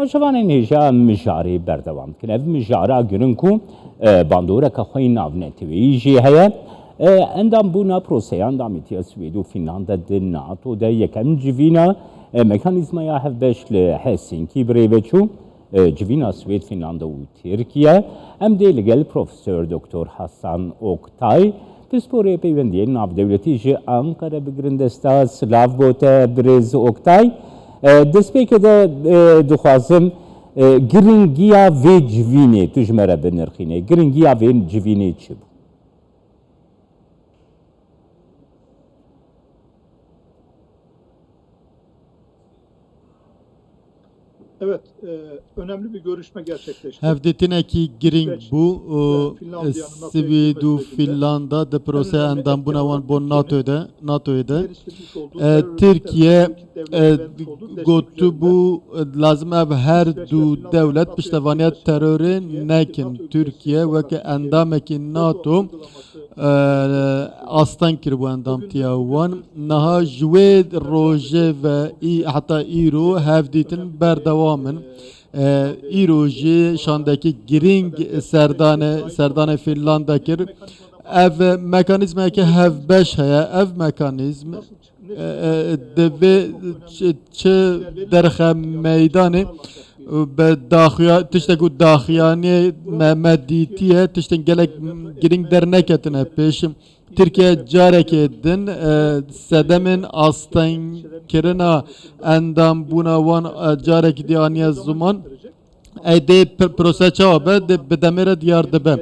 Şavanê nêja mijarê berdewam dikin. Ev mijara girin ku bandoreka xwe navnetewî jî heye. Endam bûna proseyan damîtiya Swêd û Fînlanda di NATO de yekem civîna mekanîzmaya hevbeş li Helsinkî birêve çû. Civîna Swêd, Fînlanda û Tirkiye. Em dê li gel Profesör Doktor Hasan Oktay pisporê peywendiyên navdewletî ji Ankara bigirin desta. Silav bote birêz Oktay. Destpêkê de dixwazim giringiya vê civînê tu ji me re binirxînî. Giringiya vê civînê çi bû? Evet, önemli bir görüşme gerçekleşti. Hevdêtinekî giring bû Swêd û Fînlanda di proseya endambûna wan bo NATOyê de Tirkiye gotibû lazim ev her du dewlet piştevaniya terorê nekin. Türkiye weke endamekî NATO astan kiribû endamtiya wan. Niha ji wê rojê ve heta îro hevdîtin berdewamin. îro jî şandekî giring serdanê Fînlanda kir. Ev mekanîzmeke hevbeş heye. Ev mekanîzm divê çi derxe meydanê tiştek û daxiyaniyê medîtiye tiştên gelek giring derneketine pêş. Türkiye carekê din sedemên astankirina endambûna wan carekî diyaniya ziman dê prose çawa be bi demê re diyar dibe.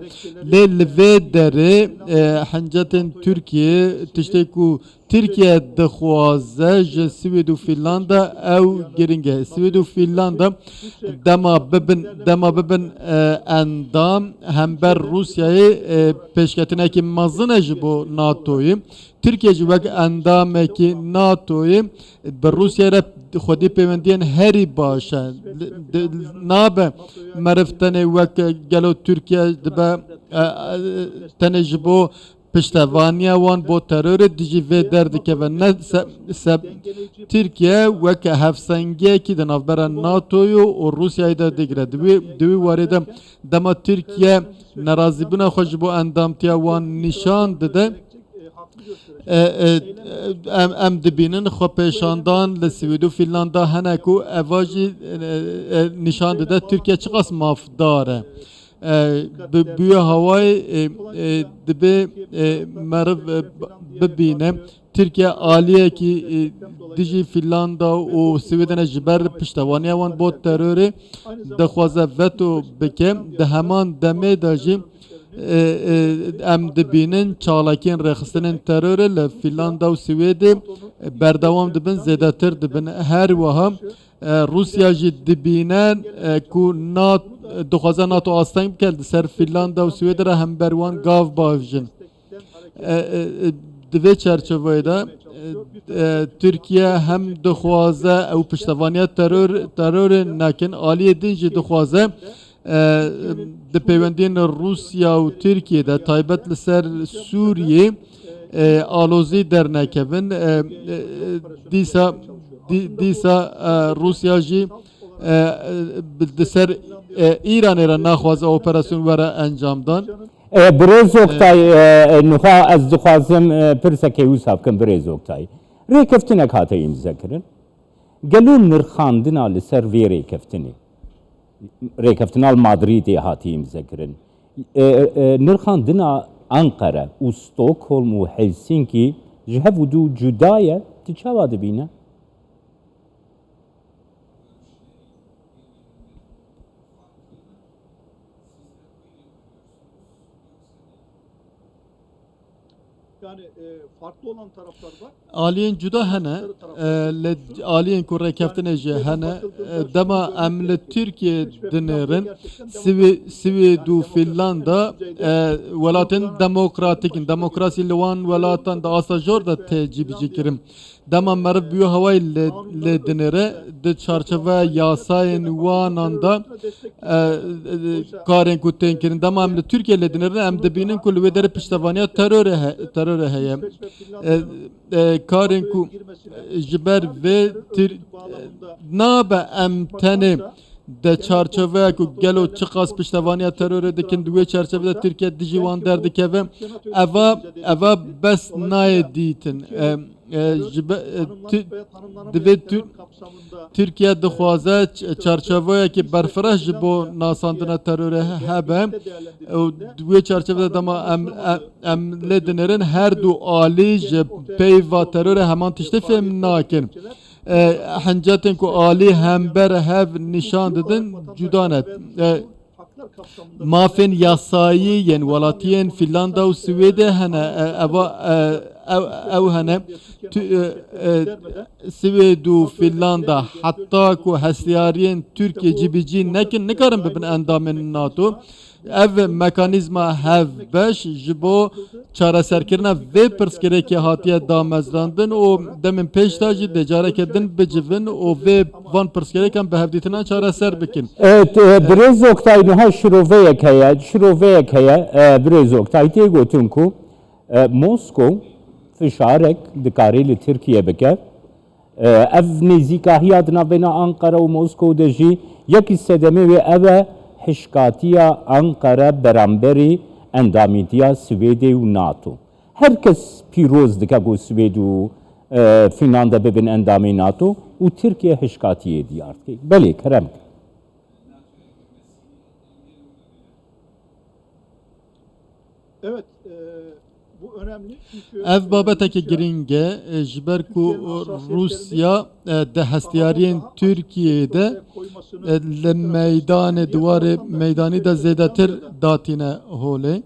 Lê li vê derê hincetên Tirkiye tiştê ku Tirkiye dixwaze ji Swêd û Fînlanda ew giring e. Swêd û Fînlanda dema bibin endam hember Rusyayê pêşketinekî mezin e ji bo NATOyê. Tirkiye ji wek endamekî NATOyê bi Rusyayê re xwedî peywendiyên herî baş e. Nabe meriv tenê wek gelo Tirkiye dibe tenê ji bo piştevaniya wan bo terorê dijî vê derdikeve. Ne Tirkiye weke hevsengiyekî di navbera NATOyê û Rusyayê de digire. Di wî warê de dema Tirkiye nerazîbûna xwe ji bo endamtiya wan nîşan dide. Em dibînin xwepêşandan li Swêd û Fînlanda hene ku eva jî nîşan dide Tirkiye çi qas mafdar e. Bi bûyê hawayê dibe meriv bibîne Tirkiye aliyekî dijî Fînlanda û Swêdê ji ber piştevaniya wan bo terorê dixwaze veto bike. Di heman demê de jî em dibînin çalakiyên rêxistinên terorê li Fînlanda û Swêdê berdewam dibin, zêdetir dibin. Her wiha Rusya jî dibîne ku dixwaze NATO asteng bike li ser Fînlanda û Swêdê re hember wan gav bavijin. Di vê çerçeveyê de Tirkiye hem dixwaze ew piştevaniya terorê nekin, aliyê din jî dixwaze di peywendiyên Rusya û Tirkiye de taybet li ser Sûriyê alozî dernekevin. Dîsa Rusya jî di ser İranê re naxwaze operasyon were encamdan. Birêz Oktay, niha ez dixwazim pirsekê wisa bikim birêz Oktay. Rêkeftinek hate îmzekirin. Gelo nirxandina li ser vê rêkeftinê. Rêkeftina li Madrîdê hatiye îmzekirin. Nirxandina Ankara û Stockholm û Helsinkî ji hev û du cuda ye, tu çawa dibîne? Yani farklı olan taraflar var. Aliyên cuda hene, aliyên ku rêkeftinê jî hene. Dema em li Tirkiye dinêrin Swêd û Fînlanda welatên demokratîk in. Demokrasî li wan welatan di asta jor de tê cîbicîkirin. Dema meriv bûye hawayê lê dinêre di çarçeve yasayên wanan da karên ku tên kirin. Dema em li Tirkiye lê dinêrin em dibînin ku li wê derê piştevaniya terorê heye. Karên ku ji ber vê nabe em tenê de çarçove ku gelo çıkas piştevaniya terör dikin duve çerçevede Türkiye dijivan derdike ve eva bes naye ditin Türkiye dixwaze çarçeveye ki berfresh ji bo nasandina teröre hebe duve çerçevede dema em ledinerin her du ali ji peyva teröre heman tişte fem nakin Hencetên ku alî hember hev nîşan didin cuda net. Mafên yasayî yên welatiyên Finlanda û Swêdê hene ew hene Swêd û Finlanda heta ku hestiyariyên Tirkiye cibîcî nekin nikarin bibin endamên NATO. Ev mekanîzma hev beş ji bo çareserkirina vê pirsgirêkê hatiye damezrandin û demin pêş de jî decareke din bicivin û vê van pirsgirêkan bi hevdîtinan çareser bikin. Evet, Birêz Oktay niha şiroveyek heye, Birêz Oktay tê gotin ku Moskow fişarek dikarê li Tirkiye bike. Ev nêzîkahiya di navbêna Ankara û Moskow de jî yekî sedemê wê ev e hişkatiya Ankara beramberî endamîtiya Swêdê û NATO. Herkes pîroz dike ku Swêd û Finlanda bibin endamê NATO û Tirkiye hişkatiyê diyar dike. Belê kerem. Evet, bu önemli çünkü Ev babeteke giringe ji ber ku Rusya de hestiyariyên Tirkiye'de li meydanê diwarê meydanî de zêdetir datîne holê.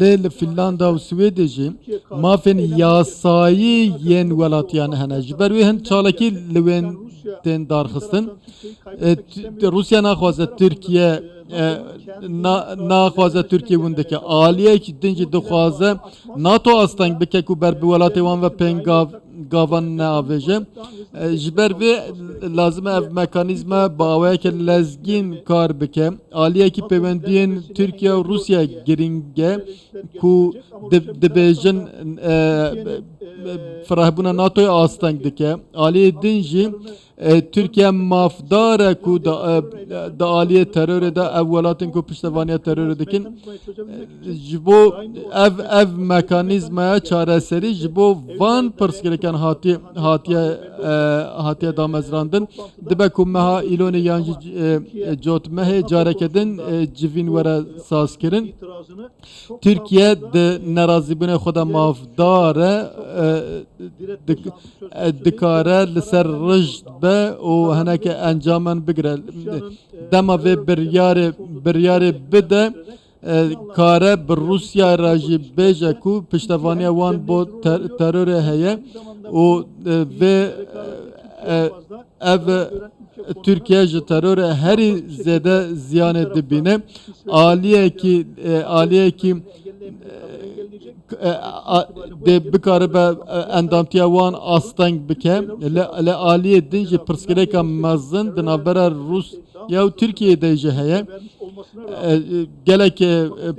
Lê li Finlanda û Swêdê jî mafên yasayî yên welatiyan hene. Ji ber wê hin çalekî li wên tên darxistin. Rusya naxwaze Tirkiye naxwaze Tirkiye wî dike aliyek din jî dixwaze NATO asteng bike ku ber bi welatê wan ve pêngav gavan neavêje. Ji ber vê lazim e ev mekanîzma bi awayeke lezgîn kar bike. Aliyekî peywendiyên Tirkiye û Rusya giringe ku dibêjin firehbûna NATOya asteng dike. Aliyê din jî Türkiye mafdar ku da aliyê terörê de ev welatên ku piştevaniya terörê dikin ji bo ev mekanîzmaya çareserî ji bo van pirsgirêkan hatiye damezrandin dibe ku meha îlonê yan jî cotmehê careke din civîn were sazkirin. Türkiye di nerazîbûnê xwe de mafdar dikare li ser rijd be û heneke encamen bigire. Dema vê biryarê bide kare bi Rusya re jî bêje ku piştevaniya wan bo terörê heye û vê ev Türkiye ji terörê herî zêde ziyanê dibîne. Aliyekî de bikaribe endamtiya wan asteng bike li aliyê din jî pirsgirêka mezin di navbera Rusya û Tirkiyeyê jî heye. Gelek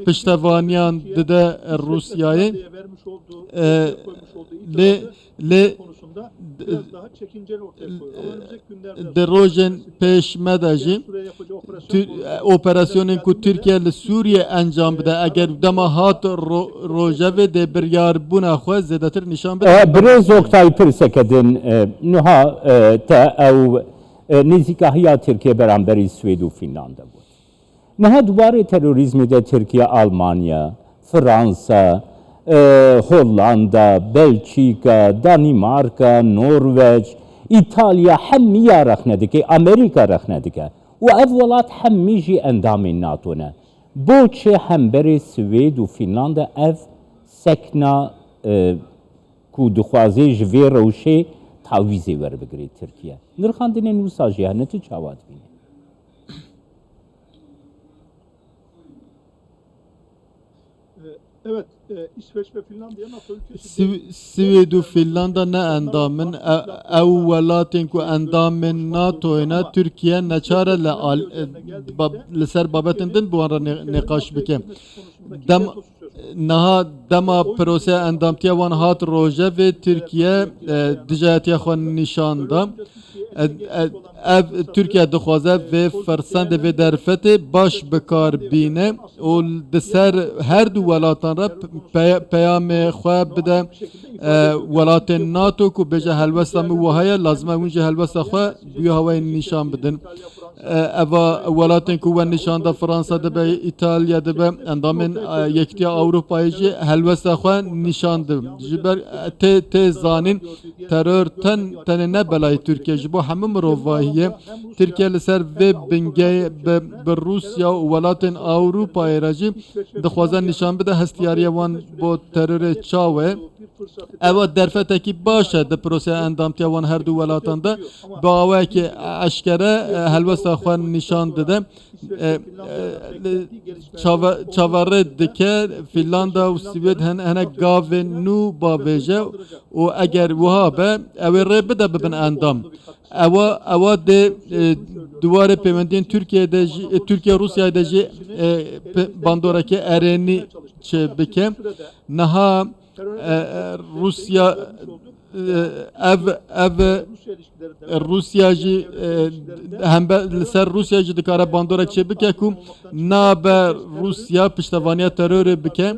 piştevaniyan dide Rusyayê lê di rojên pêşme de jî operasyonên ku Tirkiye li Sûriye encam bide eger dema hat rojevê de biryarbûna xwe zêdetir nîşan bide. Birêz Oktay pirseke din niha te ew nêzîkahiya Tirkiye beramberî Swêd û Finlanda bû. Niha dubarê terorîzmê de Tirkiye, Almanya, Fransa, Hollanda, Belçîka, Danimarka, Norveç, İtalya hemmiya rexne dike, Amerika rexne dike. û ev welat hemmî jî endamên NATO ne. Boçi hemberê Swêd û Finlanda ev sekna ku dixwaze ji vê rewşê tawîzê werbigire Tirkiye. Nirxandinên wisa jî hene tu çawa dibîne? Evet, İsveç ve Finlandiya NATO ülkesi. Swêd û Finlanda ne endamin ew welatên ku endamên NATOyê Tirkiye neçare li ser babetên din bi wan re nêqaş bike. Niha dema proseya endamtiya wan hat rojevê Tirkiye dijatiya xwe nîşan da. ev Türkiye dixwaze ve fersend ve derfete baş bekar bine o deser her du welatan re peyame xwe bide welatên NATO ku beje helwesta min wahaya lazim hûn ji helwesta xwe bûye hawayê nîşan bidin. Eva welatên ku we nîşanda Fransa dibe, İtalya dibe, endamên Yekîtiya Avrupayê jî helwesta xwe nîşan dibin. Ji ber tê zanîn terör tenê ne belayê Türkiye ji bo hemû mirovahiye Türkiye li ser vê bingehê bi Rusya û welatên Avrupayê re jî dixwaze nîşan bide hestiyariya wan bo terorê çaw e. Eva derfetekî baş e di proseya endamtiya wan her du welatan de bi awayekî eşkere helwesta xwe nîşan dide. Çavarê dike Finlanda û Swêd hinek gavên nû bavêje û eger wiha be ew ê rê bide bibin endam. Ewa dê duwarê peywendiyên Türkiye'de Türkiye Rusya'da jî bandorekî erênî çê bike. Niha Rusya Rusya jî li ser Rusya jî dikare bandorek çê bike ku nabe Rusya piştevaniya terorê bike.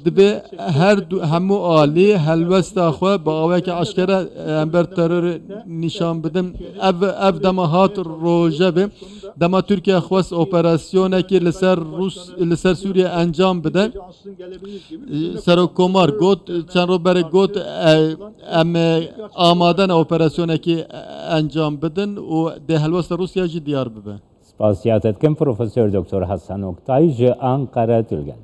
Dibe her hemû alî helwesta xwe bi awayekî eşkere ember terorê nîşan bidin. Ev dema hat rojevê dema Türkiye xwest operasyonekî li ser Sûriye encam bide. Serokkomar got çend roberê got em amade ne operasyonekî encam bidin û dê helwesta Rusya jî diyar bibe. Spasiyatet kim Profesör Doktor Hasan Oktay ji Ankara Türkiye.